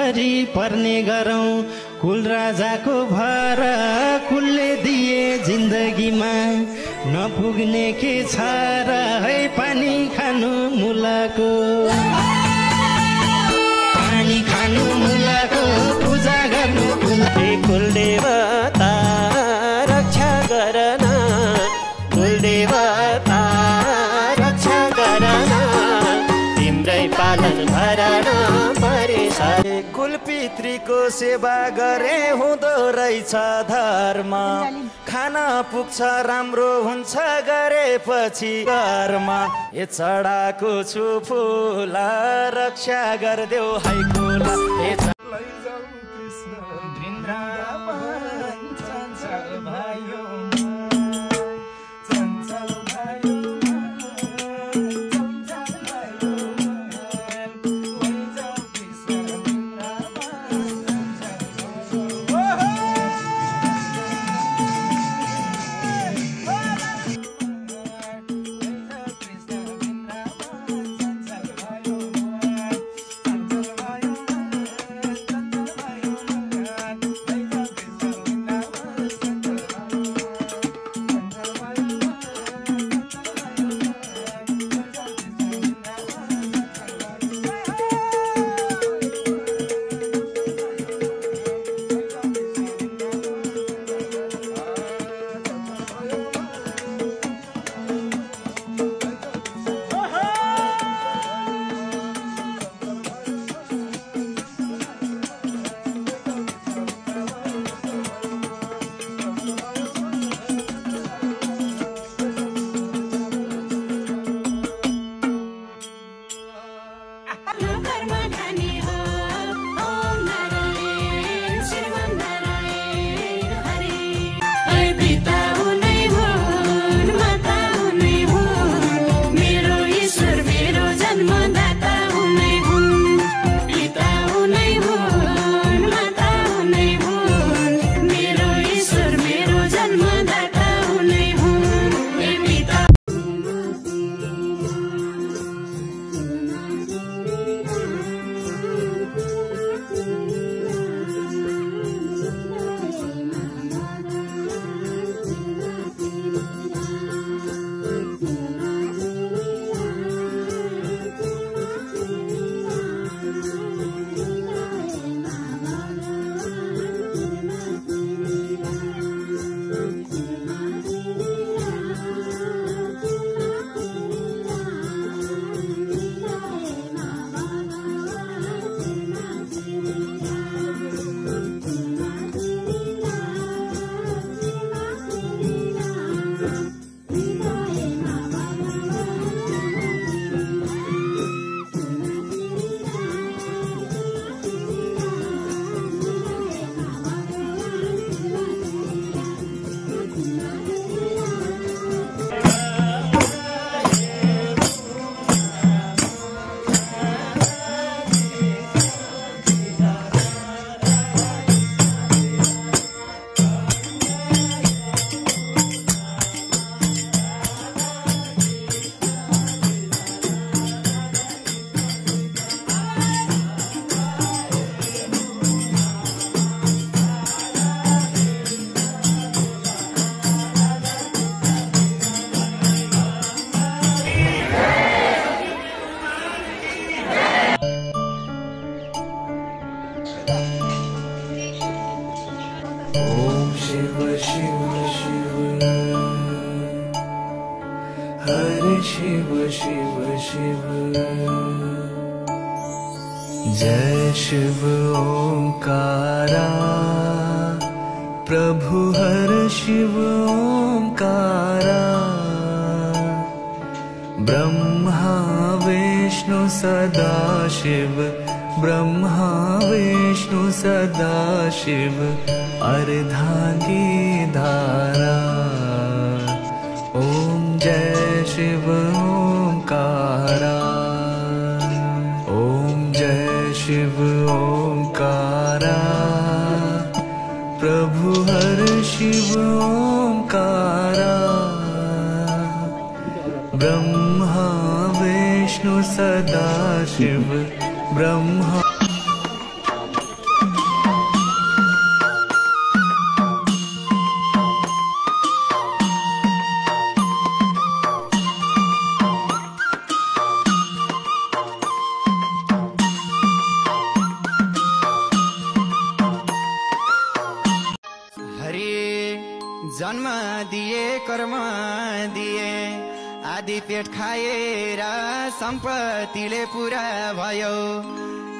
कसरी पर्ने गरौँ कुल राजाको भर कुलले दिए जिन्दगीमा नपुग्ने के छ र है पानी खानु मुलाको पानी खानु मुलाको पूजा गर्नु कुलदेवता रक्षा गर्न कुलदेवता रक्षा गर्न तिम्रै पालन भरण परिसर कुलपितृको सेवा गरे हुँदो रहेछ धर्म खान पुग्छ राम्रो हुन्छ गरेपछि कर्म ए चढाको छु फुल रक्षा गर्देऊ है कुल ए शिव शिव शिव जय शिव ओंकारा प्रभु हर शिव ओंकारा ब्रह्मा विष्णु सदा शिव ब्रह्मा विष्णु सदा शिव अर्धांगी धारा ओम जय शिव ओंकारा ओम जय शिव ओंकारा प्रभु हर शिव ओंकारा ब्रह्मा विष्णु सदा शिव ब्रह्मा भरि जन्म दिए कर्म दिए आदि पेट खाएर सम्पत्तिले पुरा भयो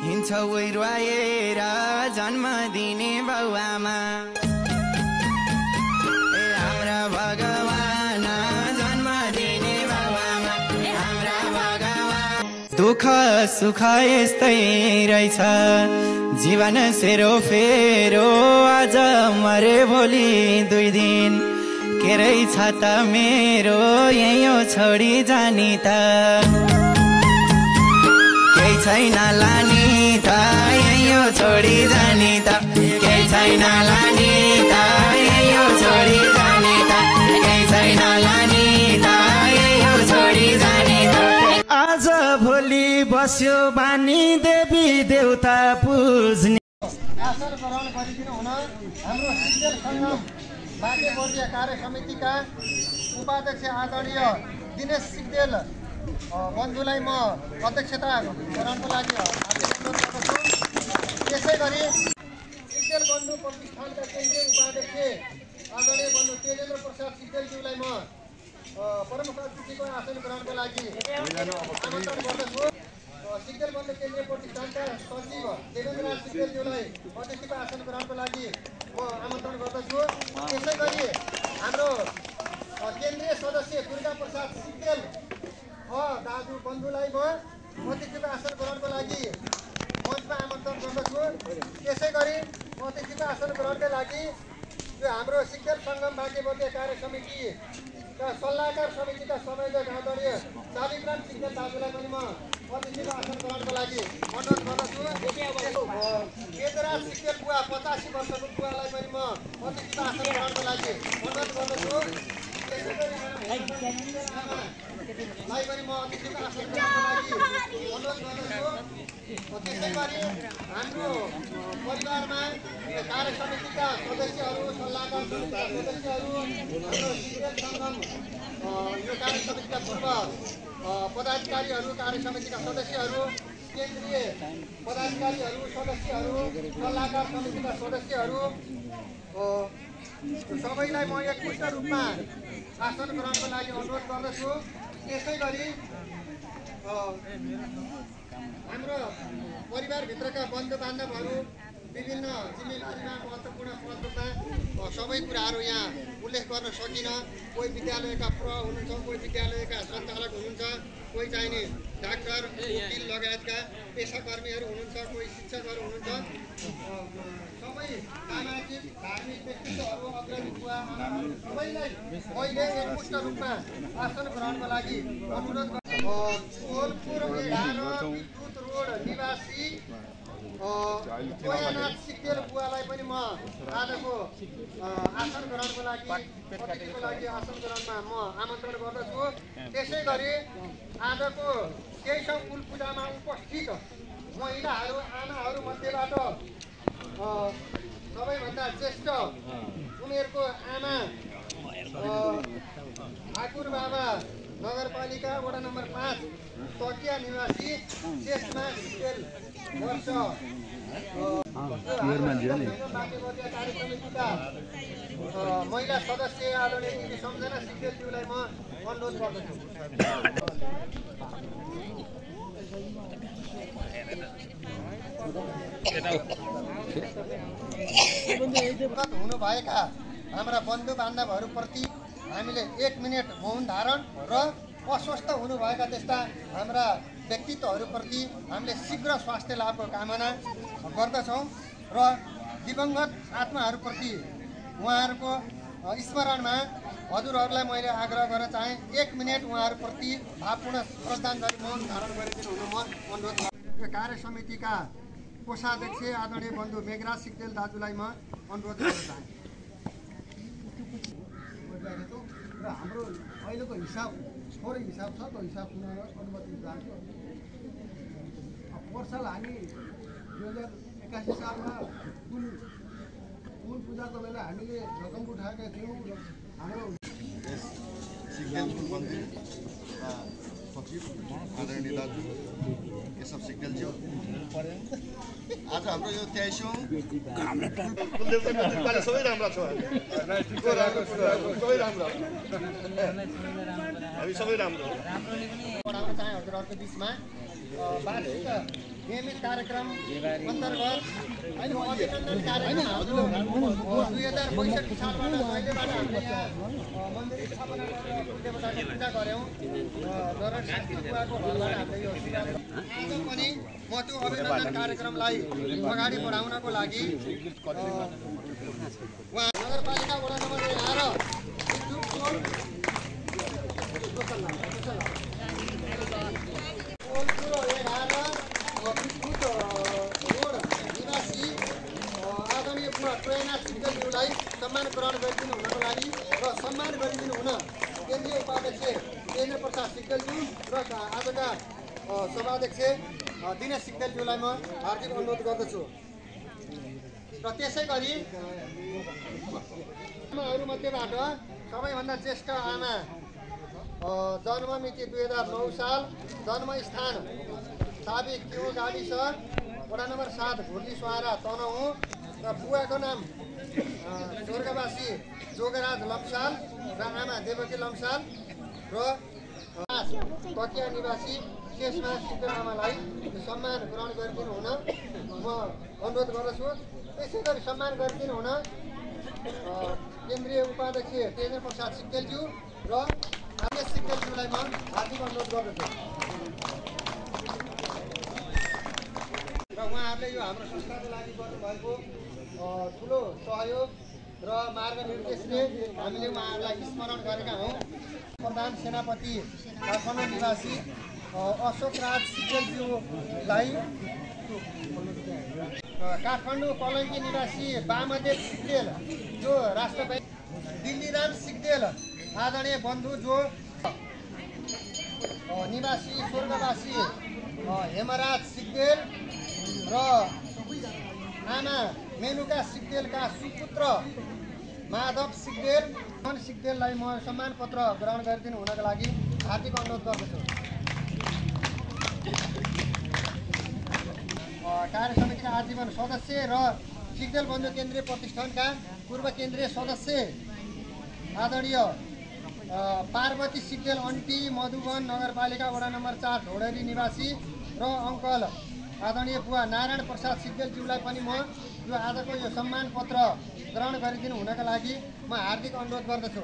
हिँड्छ उइरुवाएर जन्म दिने बाउआमा ए हाम्रा भगवान जन्म दिने बाउआमा हाम्रा भगवान दुःख सुख यस्तै रहेछ जीवन सेरो फेरो आज मरे भोलि 2 दिन के रहेछ त मेरो यही छोडी जानी त केही छैन लानी त यही छोडी जानी त केही छैन लानी त यही छोडी जानी त केही छैन लानी त यही छोडी जानी त आज भोलि बस्यो बानी देवी देवता पुज्ने आसन ग्रहण गरिदिनु हुन हाम्रो सिक्देल सङ्गम बाँकेवर्गीय कार्य समितिका उपाध्यक्ष आदरणीय दिनेश सिक्देल बन्धुलाई म अध्यक्षता गराउनको लागि अनुरोध गर्दछु। त्यसै गरी सिक्देल बन्धु प्रतिष्ठानका केन्द्रीय उपाध्यक्ष आदरणीय बन्धु तेजेन्द्र प्रसाद सिक्देलज्यूलाई म प्रमुख अतिथिको आसन ग्रहणको लागि आमन्त्रण गर्दछु। सिक्देल बन्धु केन्द्रीय प्रतिष्ठानका सचिव देवेन्द्र राज सिक्देलज्यूलाई अतिथिको आसन ग्रहणको लागि म आमन्त्रण गर्दछु। त्यसै गरी हाम्रो केन्द्रीय सदस्य दुर्गा प्रसाद सिक्देल दाजु बन्धुलाई म अतिथिको आसन ग्रहणको लागि मञ्चमा आमन्त्रण गर्दछु। त्यसै गरी अतिथिको आसन ग्रहणका लागि यो हाम्रो सिक्देल सङ्गम बाँकेवर्गीय कार्य समितिका सल्लाहकार समितिका संयोजक आदरणीय शालिग्राम सिक्देल दाजुलाई पनि म अतिथिको आसन ग्रहणको लागि अनुरोध गर्दछु। वेदराज सिक्देल बुवा 85 वर्षको बुवालाई पनि म अतिथिको आसन ग्रहणको लागि अनुरोध गर्दछु। त्यसै गरी लाई पनि म अतिथिको आसन ग्रहणको लागि अनुरोध गर्दछु। त्यसै गरी हाम्रो परिवारमा कार्य समितिका सदस्यहरू सल्लाहकार समितिका सदस्यहरू हाम्रो सिक्देल सङ्गम यो कार्य समितिका पूर्व पदाधिकारीहरू कार्य समितिका सदस्यहरू केन्द्रीय पदाधिकारीहरू सदस्यहरू सल्लाहकार समितिका सदस्यहरू सबैलाई म एकमुष्ट रूपमा आसन ग्रहणको लागि अनुरोध गर्दछु। त्यसै गरी हाम्रो परिवारभित्रका बन्धु बान्धवहरू विभिन्न जिम्मेवारीमा महत्त्वपूर्ण पदमा सबै कुराहरू यहाँ उल्लेख गर्न सकिनँ। कोही विद्यालयका हुनुहुन्छ, कोही विद्यालयका सञ्चालक हुनुहुन्छ, कोही चाहिने डाक्टर वकिल लगायतका पेसाकर्मीहरू हुनुहुन्छ, कोही शिक्षकहरू हुनुहुन्छ। सबै सामाजिक धार्मिक व्यक्तित्वहरू अग्रणी बुवा आमाहरू सबैलाई मैले एकमुष्ट रूपमा आसन ग्रहणको लागि अनुरोध गर्छु। कोलपुर 11 विद्युत रोड निवासी कोयानाथ सिक्देल बुवालाई पनि म आजको आसन ग्रहणको लागि अतिथिको लागि आसन ग्रहणमा म आमन्त्रण गर्दछु। त्यसै गरी आजको केशव कुल पूजामा उपस्थित महिलाहरू आमाहरू मध्येबाट सबैभन्दा ज्येष्ठ उमेरको आमा ठाकुर बाबा नगरपालिका वडा नम्बर 5 तकिया निवासी शेषमा सिक्देल वर्ष कार्य समितिका महिला सदस्य आदरणीय सम्झना सिक्देलज्यूलाई म अनुरोध गर्दछु। हुनुभएका हाम्रा बन्धु बान्धवहरूप्रति हामीले 1 मिनेट मौन धारण र अस्वस्थ हुनुभएका त्यस्ता हाम्रा व्यक्तित्वहरूप्रति हामीले शीघ्र स्वास्थ्य लाभको कामना गर्दछौँ र दिवंगत आत्माहरूप्रति उहाँहरूको स्मरणमा हजुरहरूलाई मैले आग्रह गर्न चाहे 1 मिनेट उहाँहरूप्रति भावपूर्ण श्रद्धाञ्जली मौन धारण गरिदिनु हुन म अनुरोध गर्छु। कार्य समितिका कोषाध्यक्ष आदरणीय बन्धु मेघराज सिक्देल दाजुलाई म अनुरोध गर्न चाहे। र हाम्रो अहिलेको हिसाब थोरै हिसाब छ, त्यो हिसाब सुनाएर अनुमति चाहन्छु। पोहोर साल हामी 2081 सालमा कुल पूजाको बेला हामीले रकम उठाएका थियौँ। हाम्रो सिक्देल कुल मन्दिर सचिव आदरणीय दाजु केशव सिग्देलज्यू, आज हाम्रो यो 23औं सबै राम्रा छौँ, सबै राम्रो, हामी सबै राम्रो पढाउन चाहे हजुरहरूको बिचमा वार्षिक नियमित कार्यक्रम अन्तर्गत अभिनन्दन कार्यक्रम 2065 सालबाट अहिलेबाट हामीले यहाँ मन्दिर स्थापना गरेर देवताको पूजा गऱ्यौँ र शास्त्रीको घरबाट हामीले यो आज पनि म त्यो अभिनन्दन कार्यक्रमलाई अगाडि बढाउनको लागि उहाँ नगरपालिका वडा नम्बर 11 प्रेरणा सिग्देलज्यूलाई सम्मान ग्रहण गरिदिनु हुनको लागि र सम्मान गरिदिनु हुन केन्द्रीय उपाध्यक्ष तेजेन्द्र प्रसाद सिग्देलज्यू र आजका सभाध्यक्ष दिनेश सिग्देलज्यूलाई म हार्दिक अनुरोध गर्दछु। र त्यसै गरी आमाहरूमध्येबाट सबैभन्दा ज्येष्ठ आमा, जन्म मिति 2009 साल, जन्मस्थान साबिक क्यु गाविस वडा नम्बर 7 घुर्ली स्वारा तनहुँ र बुवाको नाम स्वर्गवासी जोगराज लम्साल र आमा देवकी लम्साल र तकिया निवासी केशमा सिग्देल आमालाई सम्मान ग्रहण गरिदिनु हुन म अनुरोध गर्दछु। त्यसै गरी सम्मान गरिदिनु हुन केन्द्रीय उपाध्यक्ष तेजेन्द्र प्रसाद सिग्देलज्यू र दिनेश सिग्देलज्यूलाई म हार्दिक अनुरोध गर्दछु। र उहाँहरूले यो हाम्रो संस्थाको लागि गर्नुभएको ठुलो सहयोग र मार्गनिर्देशले हामीले उहाँहरूलाई स्मरण गरेका हौँ। प्रधान सेनापति काठमाडौँ निवासी अशोक राज सिग्देलज्यूलाई, काठमाडौँ कलङ्की निवासी वामदेव सिग्देल जो राष्ट्रपति, दिल्लीराम सिग्देल आदरणीय बन्धु जो निवासी स्वर्गवासी हेमराज सिग्देल र आमा मेनुका सिग्देलका सुपुत्र माधव सिग्देललाई म सम्मान पत्र ग्रहण गरिदिनु हुनका लागि हार्दिक अनुरोध गर्दछु। कार्य समितिका आजीवन सदस्य र सिग्देल बन्धु केन्द्रीय प्रतिष्ठानका पूर्व केन्द्रीय सदस्य आदरणीय पार्वती सिग्देल अन्टी, मधुवन नगरपालिका वडा नम्बर 4 ढोडेरी निवासी र अङ्कल आदरणीय बुवा नारायण प्रसाद सिग्देलज्यूलाई पनि म यो आजको यो सम्मान पत्र ग्रहण गरिदिनु हुनका लागि म हार्दिक अनुरोध गर्दछु।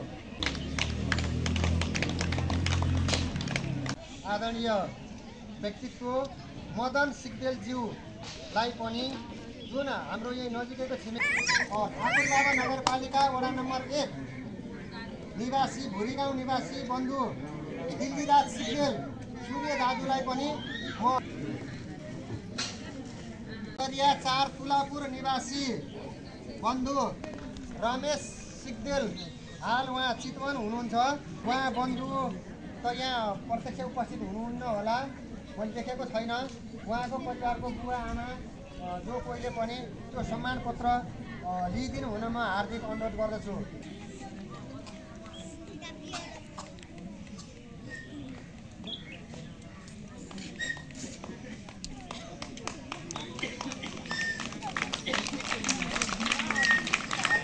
आदरणीय व्यक्तित्व मदन सिग्देलज्यूलाई पनि जुन हाम्रो यही नजिकैको छिमेकी ठाकुरबाबा नगरपालिका वडा नम्बर 1 निवासी भुरीगाउँ निवासी बन्धु दिल्लीराज सिग्देल सूर्य दाजुलाई पनि म 4 तुलापुर निवासी बन्धु रमेश सिग्देल, हाल उहाँ चितवन हुनुहुन्छ। उहाँ बन्धु त यहाँ प्रत्यक्ष उपस्थित हुनुहुन्न होला, मैले देखेको छैन। उहाँको परिवारको बुवा आमा जो कोहीले पनि त्यो सम्मान पत्र लिइदिनु हुन म हार्दिक अनुरोध गर्दछु।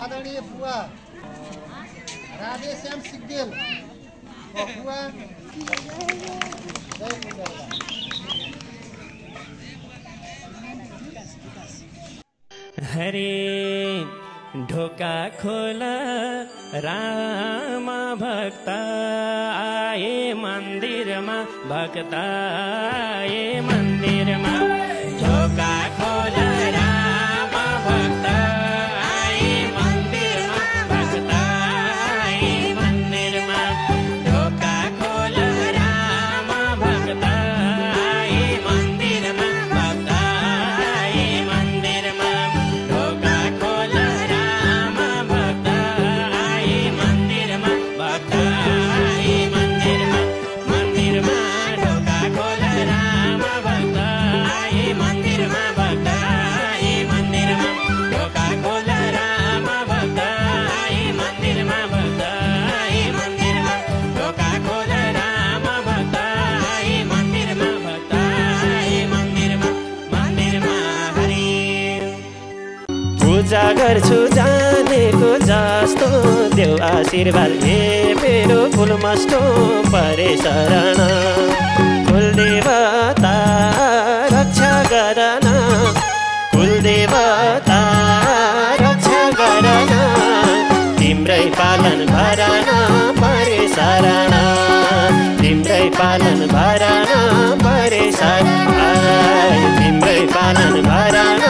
आदरणीय बुवा राधेश्याम सिग्देल बुवा हरे ढोका खोला राम भक्त आए मन्दिरमा, भक्त आए मन्दिरमा, ढोका खोला राम भक्त आए मन्दिरमा, भक्त आए मन्दिरमा, ढोका खोला राम भक्त आए मन्दिरमा, भक्त आए मन्दिरमा, ढोका खोला राम भक्त आए मन्दिरमा, भक्त आए मन्दिरमा, मन्दिरमा ढोका खोला राम भक्त आए पूजा गर्छु जानेको जस्तो देऊ आशीर्वाद हे मेरो फुलमस्तो परे शरण कुलदेवता रक्षा गरन कुलदेवता रक्षा गरन तिम्रै पालन भरन परे शरण तिम्रै पालन भरन परे शरण तिम्रै पालन भरन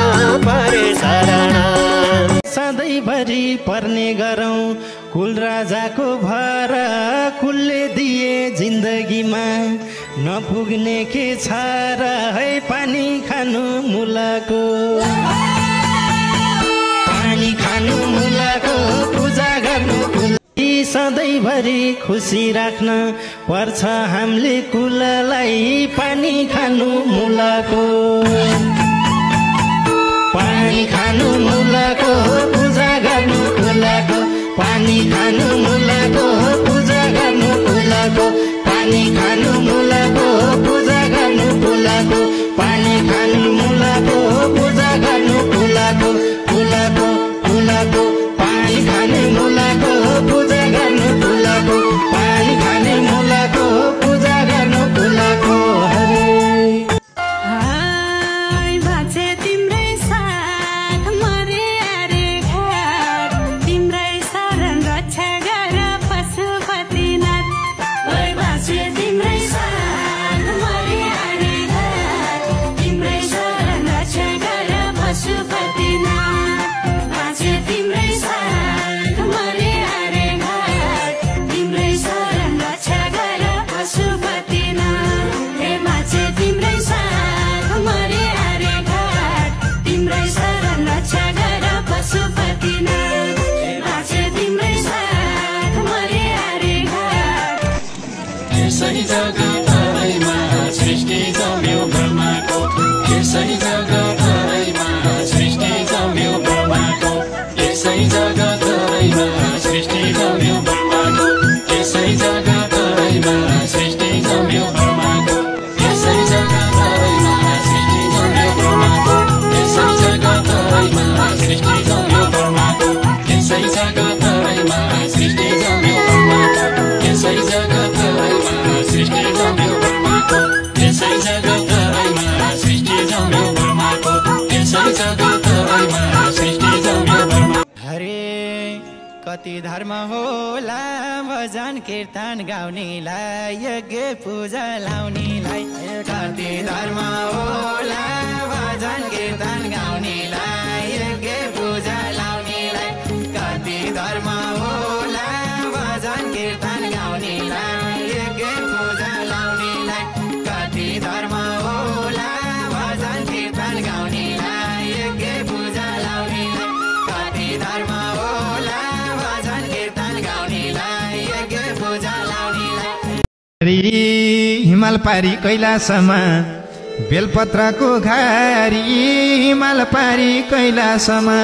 परे शरण सधैँभरि पर्ने गरौँ कुल राजाको भर कुलले दिए जिन्दगीमा नपुग्ने के छ र है पानी खानु मुलाको पानी खानु मुलाको पूजा गर्नु सधैँभरि खुसी राख्न पर्छ हामीले कुललाई पानी खानु मुलाको पानी खानु मुलाको पूजा गर्नु कुलाको पानी खानु मुलाको पूजा गर्नु कुलाको पानी खानु मुलाको पूजा गर्नु कुलाको पानी खानु मुलाको पूजा गर्नु कुलाको कुलाको कुलाको पानी खानु मुलाको पूजा गर्नु कुलाको पानी खानु मुलाको पूजा गर्नु कुलाको कति धर्म होला भजन कीर्तन गाउनेलाई यज्ञ पूजा लाउनेलाई कति धर्म होला भजन कीर्तन गाउनेलाई यज्ञ पूजा लाउनेलाई कति धर्म होला भजन कीर्तन गाउनेलाई यज्ञ पूजा लाउनेलाई कति धर्म होला भजन कीर्तन गाउनेलाई यज्ञ पूजा लाउनेलाई कति धर्म हिमाल पारी कैलासमा बेलपत्रको घारी हिमाल पारी कैलासमा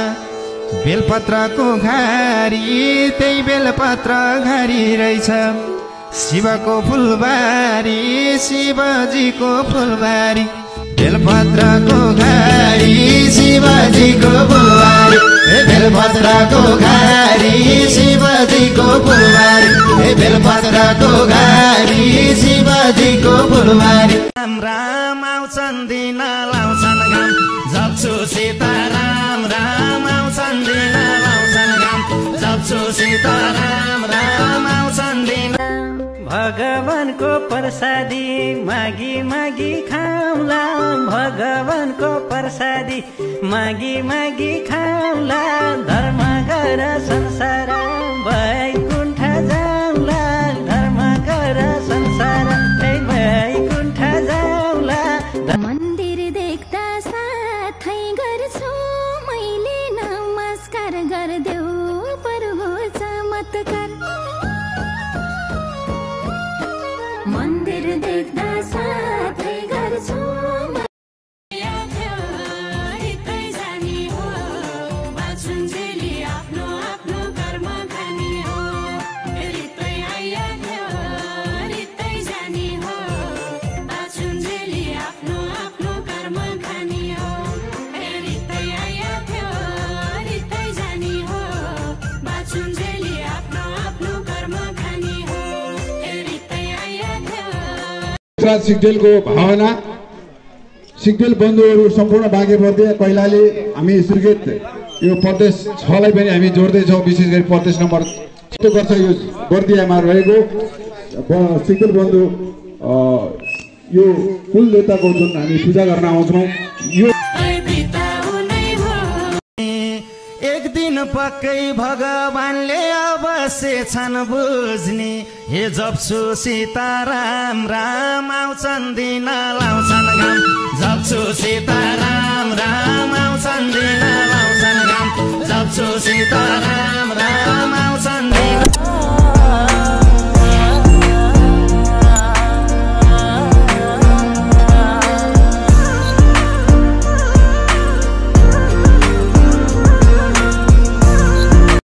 बेलपत्रको घारी त्यही बेलपत्र घारी रहेछ शिवको फुलबारी शिवजीको फुलबारी बेलपत्रको घारी शिवजीको फुलबारी बेलपत्रको घारी शिवजीको फुलबारी बेलपत्रको घारी शिवजीको फुलबारी राम राम आउँछन् दिन लाउँछन् घाम जप्छु सीताराम राम आउँछन् दिन लाउँछन् घाम जप्छु सीताराम राम आउँछन् दिन भगवानको प्रसादी मागी मागी खाऊला भगवानको प्रसादी मागी मागी खाऊला धर्म गर संसार वैकुण्ठ जाऊला धर्म गर संसार वैकुण्ठ जाऊला मन्दिर देख्दा साथै गर्छु मैले नमस्कार गर्देऊ प्रभु चमत्कार मन्दिर देख्दा साथै गर्छु सिग्देलको भावना सिग्देल बन्धुहरू सम्पूर्ण बाँके बर्दिया कैलाली हामी स्वीकृत यो प्रदेश 6 लाई पनि हामी जोड्दैछौँ विशेष गरी प्रदेश नम्बर 6 गर्छ यो बर्दियामा रहेको सिग्देल बन्धु यो कुल देवताको जुन हामी पूजा गर्न आउँछौँ यो एक दिन पक्कै भगवानले अवश्य छन् बुझ्ने हे जप्छु सीताराम राम आउँछन् दिन लाउँछन् घाम जप्छु सीताराम राम आउँछन् दिन लाउँछन् घाम जप्छु सीताराम